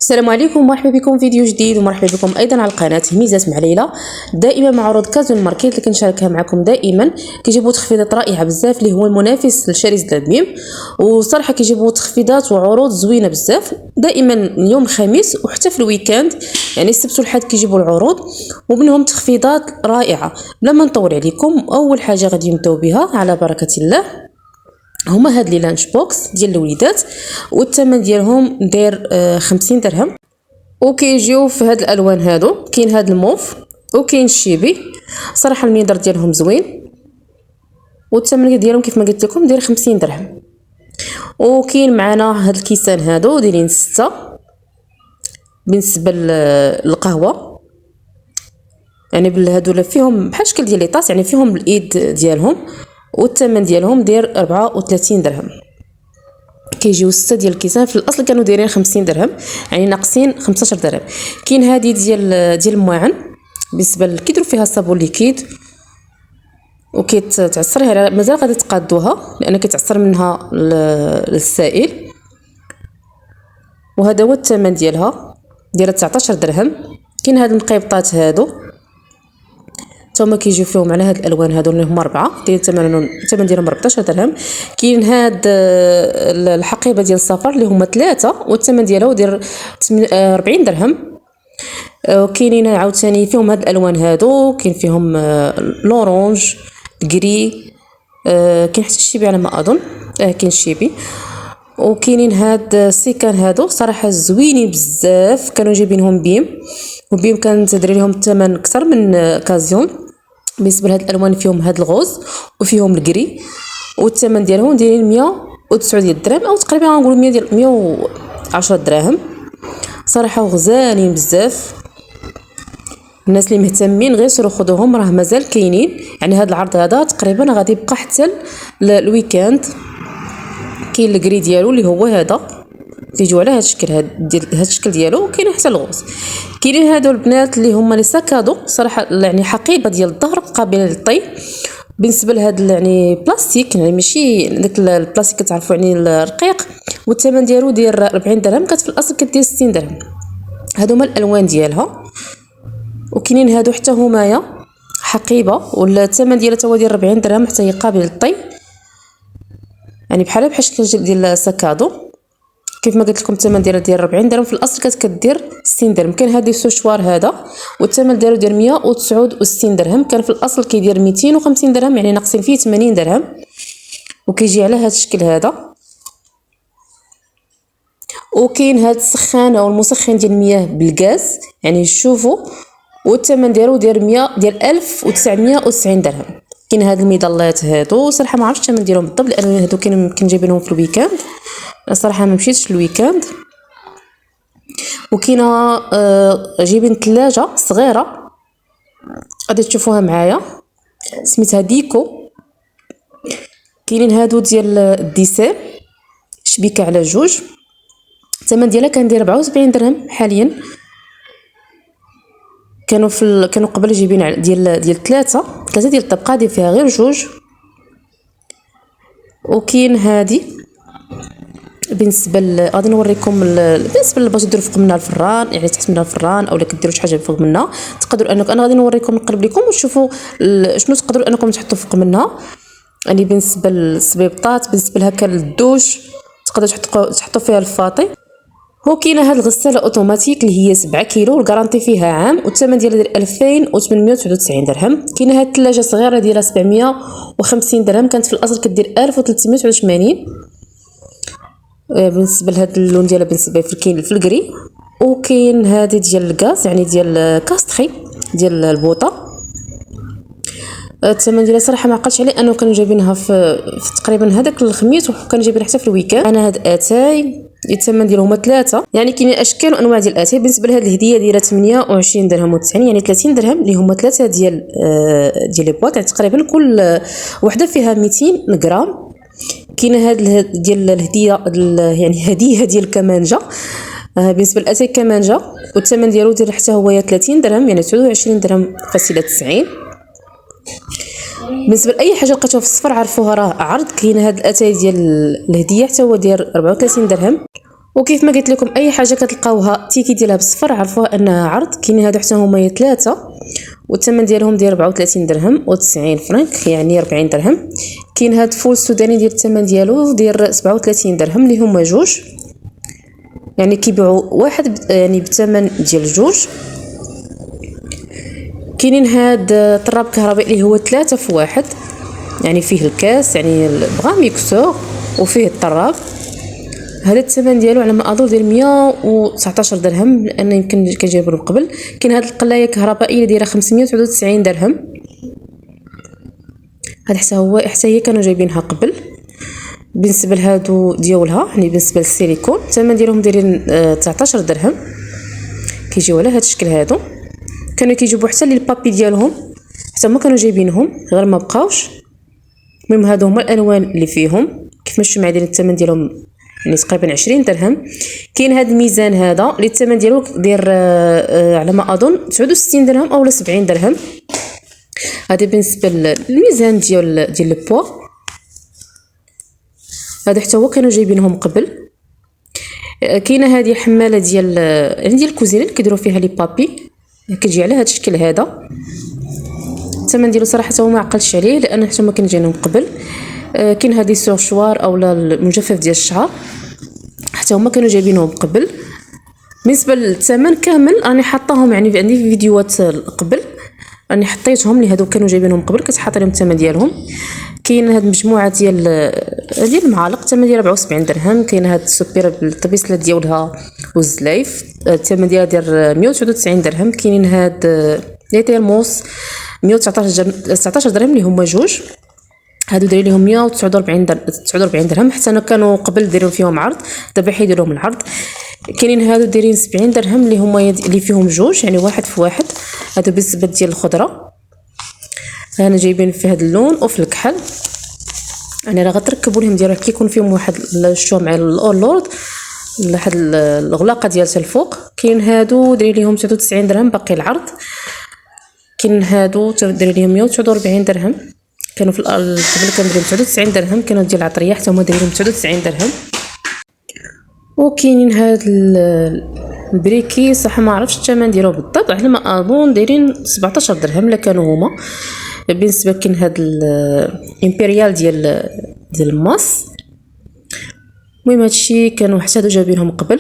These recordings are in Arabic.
السلام عليكم، مرحبا بكم في فيديو جديد ومرحبا بكم ايضا على قناه هميزات مع ليلى. دائما مع عروض كازون ماركيت اللي كنشاركها معكم دائما كيجيبوا تخفيضات رائعه بزاف اللي هو المنافس لشاريز دابيم، وصراحه كيجيبوا تخفيضات وعروض زوينه بزاف دائما اليوم الخميس وحتى في الويكاند، يعني السبت والحد كيجيبوا العروض ومنهم تخفيضات رائعه. بلا ما نطول عليكم، اول حاجه غادي نبداو بها على بركه الله هما هاد لي لانش بوكس ديال الوليدات، والثمن ديالهم داير 50 درهم، وكيجيو في هاد الالوان هادو. كاين هاد الموف وكاين الشيبي، صراحه المنظر ديالهم زوين والثمن ديالهم كيف ما قلت لكم داير 50 درهم. وكاين معنا هاد الكيسان هادو دايرين 6 بالنسبه للقهوه، يعني هادو فيهم بحال شكل ديال ليطاس، يعني فيهم الايد ديالهم، والثمن ديالهم داير 34 درهم. كيجيو 6 ديال الكيسان، في الاصل كانوا دايرين 50 درهم، يعني ناقصين 15 درهم. كاين هذه ديال المواعن بالنسبه كيديروا فيها الصابون ليكيد وكيتعصر، مازال غادي تقادوها لان كيتعصر منها السائل. وهذا هو الثمن ديالها، دايره 19 درهم. كاين هاد المقيبطات هادو هما كيجيو فيهم على هاد الالوان هادو اللي هما 4، دايرين الثمن ديالهم 14 درهم. كاين هاد الحقيبه ديال السفر اللي هما 3 والثمن ديالو داير 40 درهم. وكاينين عاوتاني فيهم هاد الالوان هادو، كاين فيهم لورانج، الكري، كاين حتى الشيبي على ما اظن، كاين الشيبي. وكاينين هاد السيكان هادو صراحه زوينين بزاف، كانوا جايبينهم بيم كانت تدري لهم الثمن اكثر من كازيون. بالنسبه لهاد الالوان فيهم هاد الغوز وفيهم الكري، والثمن ديالهم دايرين 109 درهم او تقريبا غنقولوا 110 دراهم. صراحه غزالين بزاف، الناس اللي مهتمين غير سيروا خذوهم، راه مازال كاينين. يعني هاد العرض هذا تقريبا غادي يبقى حتى الويكاند. كاين الكري ديالو اللي هو هذا كيجيو على هاد الشكل، هاد الشكل ديالو. كاين حتى الغوز. كاينين هادو البنات اللي هما لي ساكادو، صراحه يعني حقيبه ديال الظهر قابله للطي. بالنسبه لهاد يعني بلاستيك، يعني ماشي داك البلاستيك كتعرفوا يعني الرقيق، والثمن ديالو داير 40 درهم، كانت في الاصل كدير 60 درهم. هادو هما الالوان ديالها. وكاينين هادو حتى همايا حقيبه، والثمن ديالها تا هو داير 40 درهم، حتى هي قابله للطي، يعني بحال الشكل ديال الساكادو. كيف ما قلت لكم الثمن ديالها داير 40 درهم، في الاصل كدير 60 درهم. كاين هذا السوشوار هذا والثمن ديالو داير 169 درهم، كان في الاصل كيدير 250 درهم، يعني ناقصين فيه 80 درهم. وكيجي على هذا الشكل هذا. وكاين هذا السخان او المسخن ديال المياه بالغاز، يعني شوفوا، والثمن ديالو ديال 1990 درهم. كاين هاد المظلات هادو، صراحه ما عرفتش الثمن ديالهم بالضبط لان هادو كاين جايبينهم في الويكاند، صراحه ما مشيتش الويكاند. وكاينه جايبين ثلاجه صغيره غادي تشوفوها معايا، سميتها ديكو. كاينين هادو ديال الديسير شبيكه على جوج، الثمن ديالها كان داير 74 درهم حاليا. كانوا قبل جايبين ديال ثلاثه ديال الطبقه دي فيها غير جوج. وكاين هادي بالنسبه غادي نوريكم بالنسبه باش ديروا فوق منها الفران، يعني تحت منها الفران، اولا كديروا شي حاجه فوق منها تقدروا انا غادي نوريكم نقرب لكم وتشوفوا شنو تقدروا انكم تحطوا فوق منها. يعني بالنسبه للصبيبطات، بالنسبه لهكا للدوش تقدروا تحطوا فيها الفاطي. وكاينه هاد الغساله اوتوماتيك اللي هي 7 كيلو، والغارانتي فيها عام، والثمن ديالها 2899 درهم. كاينه هاد الثلاجه صغيره ديالها 750 درهم، كانت في الاصل كدير 1380. بالنسبه لهاد اللون ديالها بالنسبه كاين في الكري. وكاين هذه ديال الغاز، يعني ديال كاستخي ديال البوطه، الثمن ديالها صراحه ما عقلتش عليه انه كانوا جايبينها في تقريبا هذاك الخميس، وكانوا جايبينها حتى في الويكاند. انا هاد اتاي الثمن ديالهم هما 3، يعني كاينين اشكال وانواع ديال الاتاي. بالنسبه لهاد الهديه دايره 28 درهم و90، يعني 30 درهم اللي هما 3 ديال لي بواط، يعني تقريبا كل وحده فيها 200 غرام. كاينه هاد ديال الهديه يعني هديه ديال الكمانجه، بالنسبه للاتاي كمانجه، والثمن ديالو داير حتى هو 30 درهم، يعني 29 درهم فاصله 90. بالنسبه لاي حاجه لقيتوها في الصفر عرفوها راه عرض. كاين هاد الاتاي ديال الهديه حتى هو داير 34 درهم. وكيف ما قلت لكم اي حاجه كتلقاوها تيكي ديالها بالصفر عرفوها انها عرض. كاينين هادو حتى هما 3 والثمن ديالهم داير 34 درهم و90 فرنك يعني 40 درهم. كاين هاد فول السوداني ديال الثمن ديالو داير 37 درهم اللي هما جوج، يعني كيبيعوا واحد يعني بثمن ديال جوج. كاينين هاد طراب كهربائي اللي هو 3 في واحد، يعني فيه الكاس يعني بغا ميكسور وفيه الطراب. هذا الثمن ديالو على ما اظن ديال 119 درهم لان يمكن كنجيبو من قبل. كاين هاد القلايه الكهربائيه دايره 599 درهم، هاد حتى هي كانوا جايبينها قبل. بالنسبه لهادو ديالها يعني بالنسبه للسيليكون الثمن ديالهم دايرين 19 درهم، كيجيو على هاد الشكل. هادو كانوا كيجيبوا حتى للبابي ديالهم حتى هما كانوا جايبينهم غير ما بقاوش. المهم هادو هما الالوان اللي فيهم كيف ما شفتوا معايا الثمن ديالهم يعني تقريبا 20 درهم. كاين هذا الميزان هذا اللي الثمن ديالو داير على ما اظن 69 درهم او 70 درهم. هذا بالنسبه للميزان ديال البوا. هذا حتى هو كانوا جايبينهم قبل. كاينه هذه حماله ديال الكوزينه اللي كيديروا فيها لي بابي، كتجي على هذا الشكل هذا. الثمن ديالو صراحه هو ما عقلتش عليه لان حتى هما كانوا جايينهم قبل. كاين هذه السورشوار اولا المجفف ديال الشعر حتى هما كانوا جايبينهم قبل. بالنسبه للثمن كامل راني حاطاهم يعني عندي في فيديوهات قبل، راني حطيتهم لهادو كانوا جايبينهم قبل كتحط لهم الثمن ديالهم. كاين هاد المجموعه ديال المعالق الثمن ديالها 74 درهم. كاين هاد السوبيره بالطبيسله ديالها والزلايف الثمن ديالها داير 199 درهم. كاينين هاد لي تيرموس 119 درهم اللي هما جوج. هادو دايرين لهم 149 درهم حتى انا كانوا قبل دايرين فيهم عرض، دابا حيدوا لهم العرض. كاينين هادو دايرين 70 درهم اللي هما اللي فيهم جوج يعني واحد في واحد. هادو بالنسبه ديال الخضره انا جايبين في هذا اللون وفي الكحل، يعني راه غتركبوا لهم ديالها كيكون فيهم واحد شو مع الاورلورد لحد الغلاقه ديالها الفوق. كاين هادو دايرين لهم 99 درهم باقي العرض. كاين هادو دايرين لهم 149 درهم، كانوا في قبل كانوا دايرين 99 درهم. كانوا ديال العطريه حتى هما دايرين 99 درهم. وكاينين هاد البريكي صح ما عرفتش الثمن ديالو بالضبط، على ما اظن دايرين 17 درهم لا كانوا هما. بالنسبه كاين هاد الامبريال ديال الماس. المهم هادشي كانوا حتى هادو جايبينهم قبل.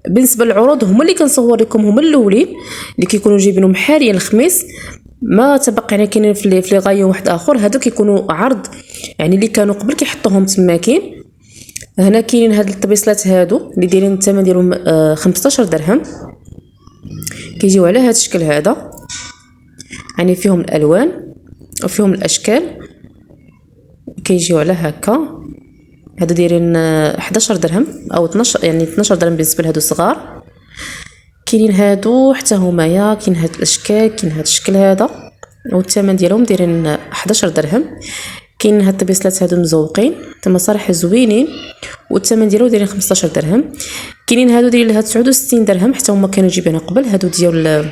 بالنسبه للعروض هما اللي كنصور لكم هما الاولين اللي كيكونوا جايبينهم حاليا الخميس، ما تبقى يعني كاينين في لي غايو واحد اخر. هادو كيكونوا عرض يعني اللي كانوا قبل كيحطوهم تماكين. هنا كاينين هاد الطبيصلات هادو اللي دايرين الثمن ديالهم 15 درهم، كيجيو على هاد الشكل هذا يعني فيهم الالوان وفيهم الاشكال كيجيو على هكا. هادو دايرين 11 درهم او 12 يعني 12 درهم بالنسبه لهادو الصغار. كاينين هادو حتى همايا كاين هاد الاشكال كاين هاد الشكل هذا والثمن ديالهم دايرين 11 درهم. كاين هاد الطبيصلات هادو مزوقين تما صراحه زوينين والثمن ديالو دايرين 15 درهم. كاينين هادو دايرين لها 69 درهم حتى هما كانوا جايبينها قبل. هادو ديال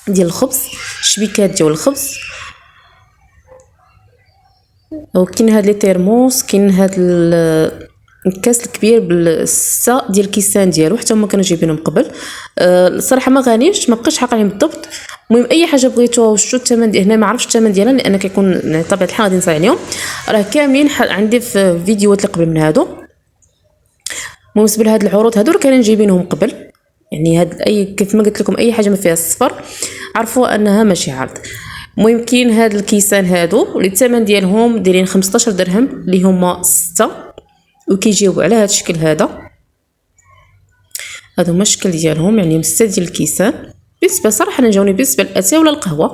الخبز شبيكات ديال الخبز. وكاين هاد لي تيرموس كاين هاد الكاس الكبير بالسته ديال الكيسان ديالو حتى هما كانوا جايبينهم قبل. الصراحه ما غانيش ما بقيتش حاقه عليهم بالضبط. المهم اي حاجه بغيتوها وشو الثمن هنا ما عرفتش الثمن ديالها لان كيكون طبيعه الحال غادي نصايب عليهم راه كاملين عندي في فيديوهات اللي قبل من هادو. بالنسبه لهاد العروض هادو كانوا جايبينهم قبل يعني هاد اي كيف ما قلت لكم اي حاجه ما فيها الصفر عرفوا انها ماشي عرض. المهم كاين هاد الكيسان هادو اللي الثمن ديالهم دايرين 15 درهم اللي هما 6 وكيجيو على هاد الشكل هذا. هادو هما الشكل ديالهم يعني 6 ديال الكيسان. بالنسبه صراحه انا جاوني بالنسبه للاتاي ولا القهوه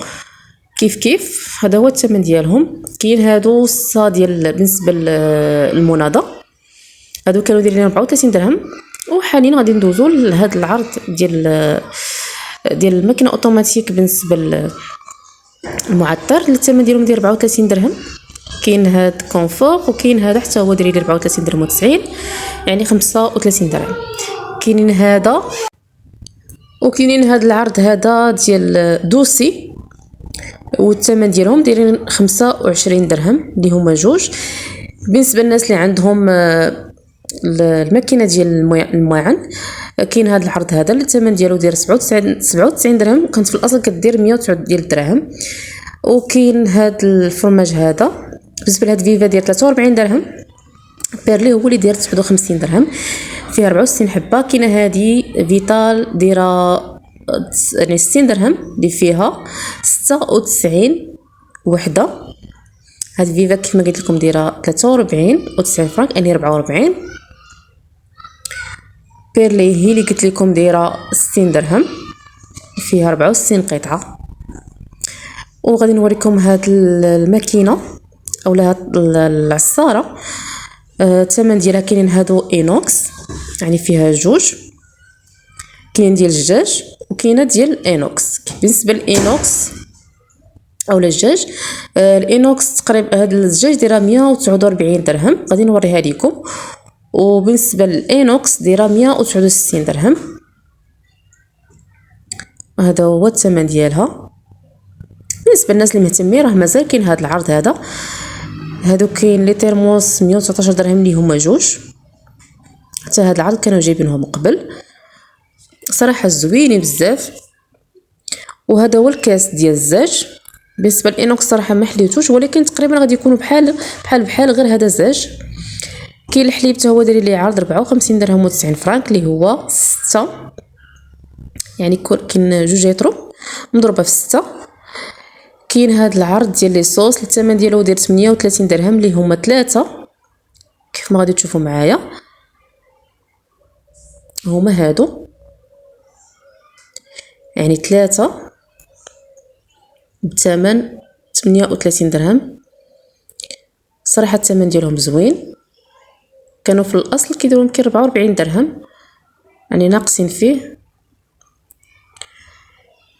كيف هذا هو الثمن ديالهم. كاين هادو 6 ديال بالنسبه للمناضه هادو كانوا دايرين 34 درهم. وحاليا غادي ندوزو لهاد العرض ديال الماكينه اوتوماتيك بالنسبه للمعطر اللي الثمن ديالهم داير 34 درهم. كاين هاد كونفور وكاين هذا حتى هو داير 34 درهم و90 يعني 35 درهم. كاينين هذا وكاينين هاد العرض هذا ديال دوسي والثمن ديالهم دايرين 25 درهم اللي هما جوج. بالنسبه للناس اللي عندهم الماكينه ديال الماعن. كاين هذا العرض هذا الثمن ديالو داير 97 درهم، كانت في الاصل كدير 109 ديال الدراهم. وكاين هذا الفرماج هذا بالنسبه لهاد فيفا داير 43 درهم، بيرلي هو اللي داير 59 درهم، فيها 64 حبه. كاينه هذه فيتال دايره يعني 60 درهم اللي فيها 96 وحده. هاد فيفا كيما قلت لكم دايره 43 و90 فرانك يعني 44. بيرلي هي اللي قلت لكم دايره 60 درهم فيها 64 قطعه. وغادي نوريكم هاد الماكينه اولا هاد العصاره. الثمن ديالها كاينين هادو اينوكس يعني فيها جوج، كاين ديال الجاج وكاينه ديال الاينوكس. بالنسبه للاينوكس اولا الجاج، الاينوكس تقريبا هاد الزجاج دايره 149 درهم غادي نوريها لكم، وبالنسبه للاينوكس دايره 169 درهم. هذا هو الثمن ديالها. بالنسبه للناس اللي مهتمين راه مازال كاين هذا العرض هذا. هادو كاين لي ترموس 119 درهم اللي هما جوج. حتى هذا العرض كانوا جايبينهم قبل صراحه زوينين بزاف. وهذا هو الكاس ديال الزاج. بالنسبه للانوكس صراحه ما حليتوش، ولكن تقريبا غادي يكونوا بحال غير هذا الزاج. كاين الحليب حتى هو داير ليه عرض 54 درهم و90 فرانك اللي هو 6، يعني كاين جوج يطرو مضروبه في 6. كاين هذا العرض ديال لي صوص الثمن ديالو داير 38 درهم اللي هما 3 كيف ما غادي تشوفوا معايا. هما هادو يعني 3 بثمن 38 درهم. صراحه الثمن ديالهم زوين، كانوا في الاصل كيديروا يمكن 44 درهم يعني ناقصين فيه.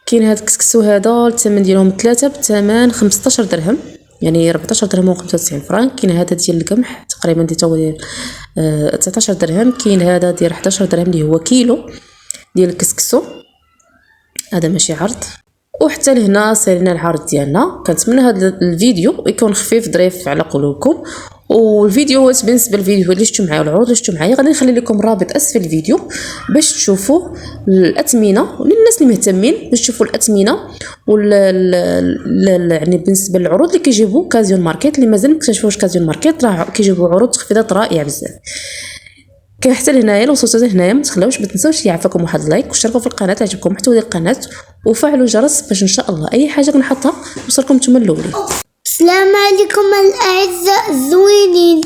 كاين هاد الكسكسو هذا الثمن ديالهم 3 بثمن 15 درهم يعني 14 درهم و95 فرانك. كاين هذا ديال القمح تقريبا ديال 19 درهم. كاين هذا ديال 11 درهم اللي هو كيلو ديال الكسكسو، هذا ماشي عرض. وحتى لهنا صايرنا العرض ديالنا. كنتمنى هذا الفيديو يكون خفيف ظريف على قلوبكم. والفيديوهات بالنسبه للفيديو اللي شفتوا معايا والعروض اللي شفتوا معايا غادي نخلي لكم رابط اسفل الفيديو باش تشوفوا الاثمنه وللناس اللي مهتمين باش تشوفوا الاثمنه يعني بالنسبه للعروض اللي كيجيبوا كازيون ماركت اللي مازال ما اكتشفوش كازيون ماركت راه كيجيبوا عروض تخفيضات رائعه بزاف. كان حتى لهنايا لو وصلتوا لهنايا ما تنساوش يعفاكم واحد لايك واشتركوا في القناه تعجبكم المحتوى ديال القناه وفعلوا الجرس باش ان شاء الله اي حاجه كنحطها توصلكم نتوما الاولين. السلام عليكم الاعزاء الزوينين.